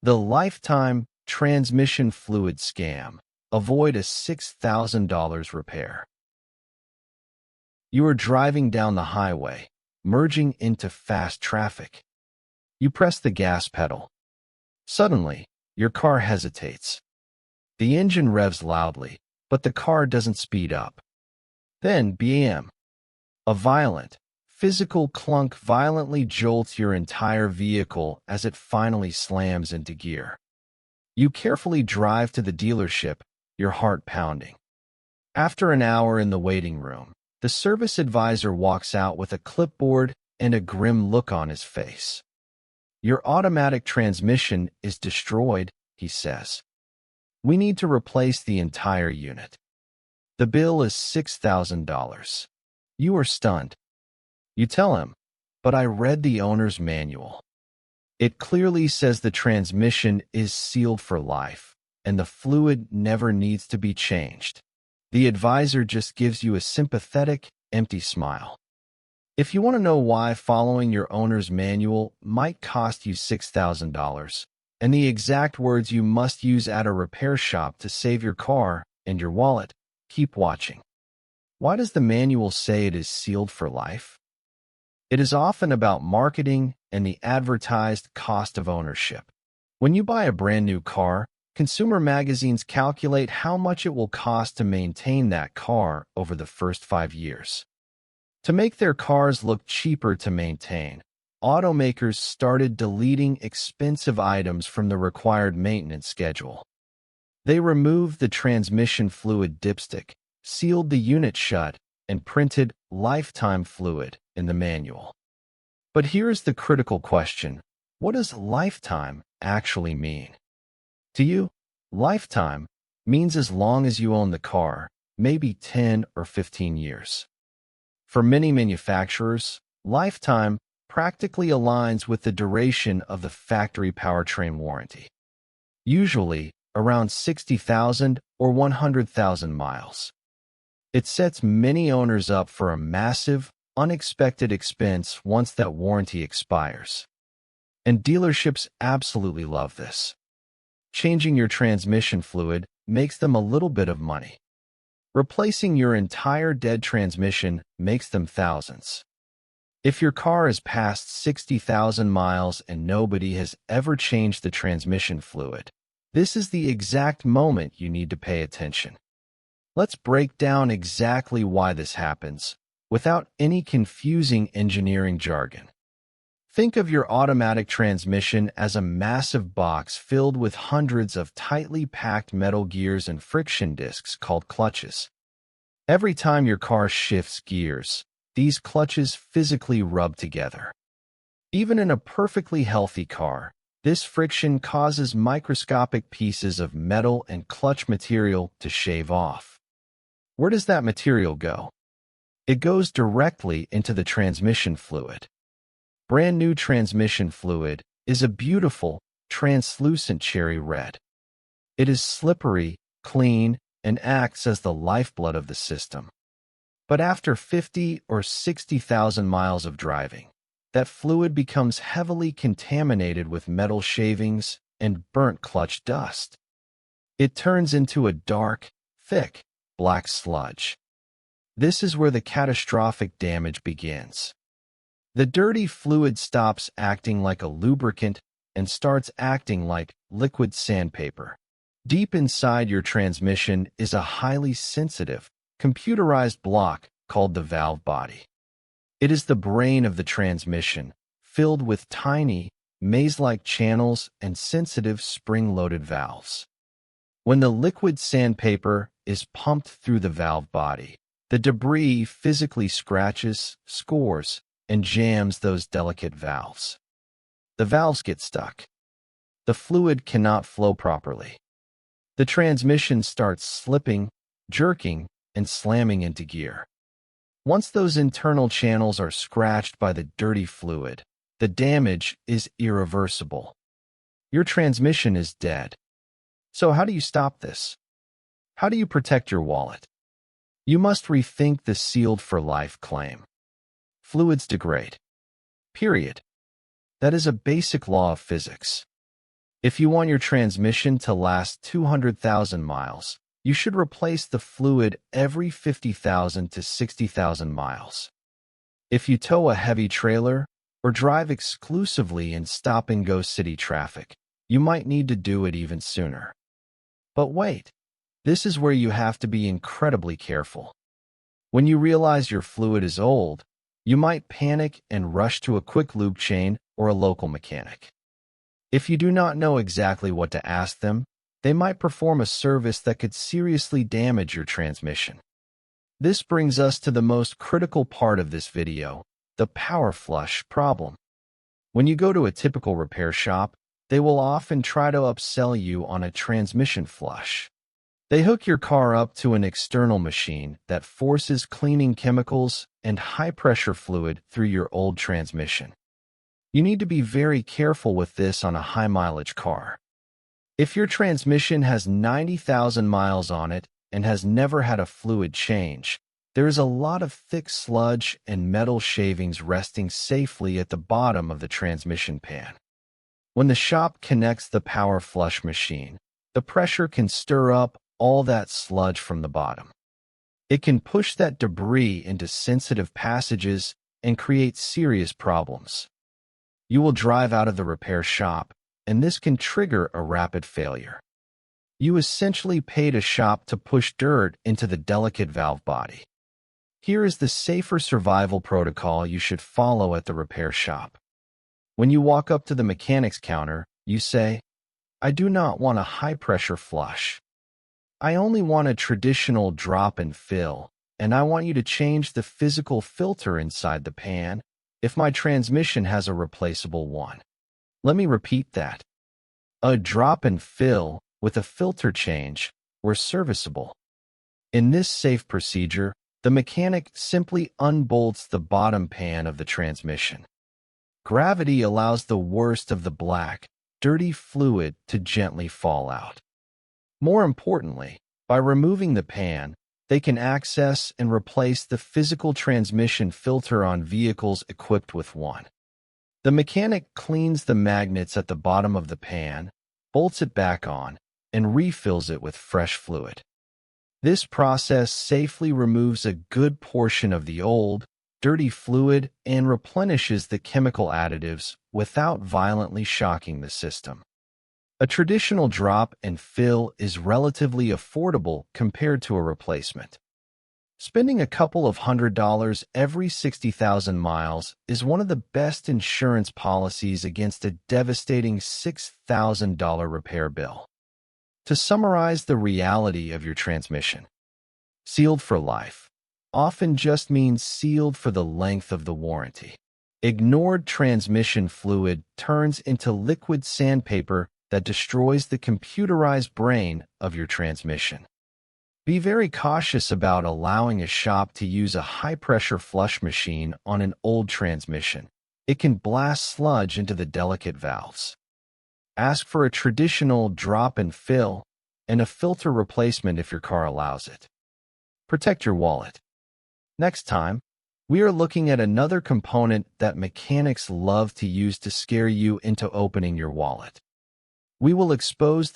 The lifetime transmission fluid scam. Avoid a $6,000 repair. You are driving down the highway, merging into fast traffic. You press the gas pedal. Suddenly, your car hesitates. The engine revs loudly, but the car doesn't speed up. Then, bam! A violent, physical clunk violently jolts your entire vehicle as it finally slams into gear. You carefully drive to the dealership, your heart pounding. After an hour in the waiting room, the service advisor walks out with a clipboard and a grim look on his face. "Your automatic transmission is destroyed," he says. "We need to replace the entire unit. The bill is $6,000. You are stunned. You tell him, "But I read the owner's manual. It clearly says the transmission is sealed for life, and the fluid never needs to be changed." The advisor just gives you a sympathetic, empty smile. If you want to know why following your owner's manual might cost you $6,000, and the exact words you must use at a repair shop to save your car and your wallet, keep watching. Why does the manual say it is sealed for life? It is often about marketing and the advertised cost of ownership. When you buy a brand new car, consumer magazines calculate how much it will cost to maintain that car over the first 5 years. To make their cars look cheaper to maintain, automakers started deleting expensive items from the required maintenance schedule. They removed the transmission fluid dipstick, sealed the unit shut, and printed "lifetime fluid" in the manual. But here's the critical question: what does lifetime actually mean? To you, lifetime means as long as you own the car, maybe 10 or 15 years. For many manufacturers, lifetime practically aligns with the duration of the factory powertrain warranty, usually around 60,000 or 100,000 miles. It sets many owners up for a massive, unexpected expense once that warranty expires. And dealerships absolutely love this. Changing your transmission fluid makes them a little bit of money. Replacing your entire dead transmission makes them thousands. If your car is past 60,000 miles and nobody has ever changed the transmission fluid, this is the exact moment you need to pay attention. Let's break down exactly why this happens, without any confusing engineering jargon. Think of your automatic transmission as a massive box filled with hundreds of tightly packed metal gears and friction discs called clutches. Every time your car shifts gears, these clutches physically rub together. Even in a perfectly healthy car, this friction causes microscopic pieces of metal and clutch material to shave off. Where does that material go? It goes directly into the transmission fluid. Brand new transmission fluid is a beautiful, translucent cherry red. It is slippery, clean, and acts as the lifeblood of the system. But after 50 or 60,000 miles of driving, that fluid becomes heavily contaminated with metal shavings and burnt clutch dust. It turns into a dark, thick, black sludge. This is where the catastrophic damage begins. The dirty fluid stops acting like a lubricant and starts acting like liquid sandpaper. Deep inside your transmission is a highly sensitive, computerized block called the valve body. It is the brain of the transmission, filled with tiny, maze-like channels and sensitive spring-loaded valves. When the liquid sandpaper is pumped through the valve body, the debris physically scratches, scores, and jams those delicate valves. The valves get stuck. The fluid cannot flow properly. The transmission starts slipping, jerking, and slamming into gear. Once those internal channels are scratched by the dirty fluid, the damage is irreversible. Your transmission is dead. So how do you stop this? How do you protect your wallet? You must rethink the sealed for life claim. Fluids degrade. Period. That is a basic law of physics. If you want your transmission to last 200,000 miles, you should replace the fluid every 50,000 to 60,000 miles. If you tow a heavy trailer or drive exclusively in stop-and-go city traffic, you might need to do it even sooner. But wait, this is where you have to be incredibly careful. When you realize your fluid is old, you might panic and rush to a quick lube chain or a local mechanic. If you do not know exactly what to ask them, they might perform a service that could seriously damage your transmission. This brings us to the most critical part of this video, the power flush problem. When you go to a typical repair shop, they will often try to upsell you on a transmission flush. They hook your car up to an external machine that forces cleaning chemicals and high-pressure fluid through your old transmission. You need to be very careful with this on a high-mileage car. If your transmission has 90,000 miles on it and has never had a fluid change, there is a lot of thick sludge and metal shavings resting safely at the bottom of the transmission pan. When the shop connects the power flush machine, the pressure can stir up all that sludge from the bottom. It can push that debris into sensitive passages and create serious problems. You will drive out of the repair shop, and this can trigger a rapid failure. You essentially paid a shop to push dirt into the delicate valve body. Here is the safer survival protocol you should follow at the repair shop. When you walk up to the mechanic's counter, you say, "I do not want a high-pressure flush. I only want a traditional drop and fill, and I want you to change the physical filter inside the pan if my transmission has a replaceable one." Let me repeat that. A drop and fill with a filter change were serviceable. In this safe procedure, the mechanic simply unbolts the bottom pan of the transmission. Gravity allows the worst of the black, dirty fluid to gently fall out. More importantly, by removing the pan, they can access and replace the physical transmission filter on vehicles equipped with one. The mechanic cleans the magnets at the bottom of the pan, bolts it back on, and refills it with fresh fluid. This process safely removes a good portion of the old, dirty fluid and replenishes the chemical additives without violently shocking the system. A traditional drop and fill is relatively affordable compared to a replacement. Spending a couple of $100s every 60,000 miles is one of the best insurance policies against a devastating $6,000 repair bill. To summarize the reality of your transmission, sealed for life often just means sealed for the length of the warranty. Ignored transmission fluid turns into liquid sandpaper that destroys the computerized brain of your transmission. Be very cautious about allowing a shop to use a high-pressure flush machine on an old transmission. It can blast sludge into the delicate valves. Ask for a traditional drop and fill and a filter replacement if your car allows it. Protect your wallet. Next time, we are looking at another component that mechanics love to use to scare you into opening your wallet. We will expose the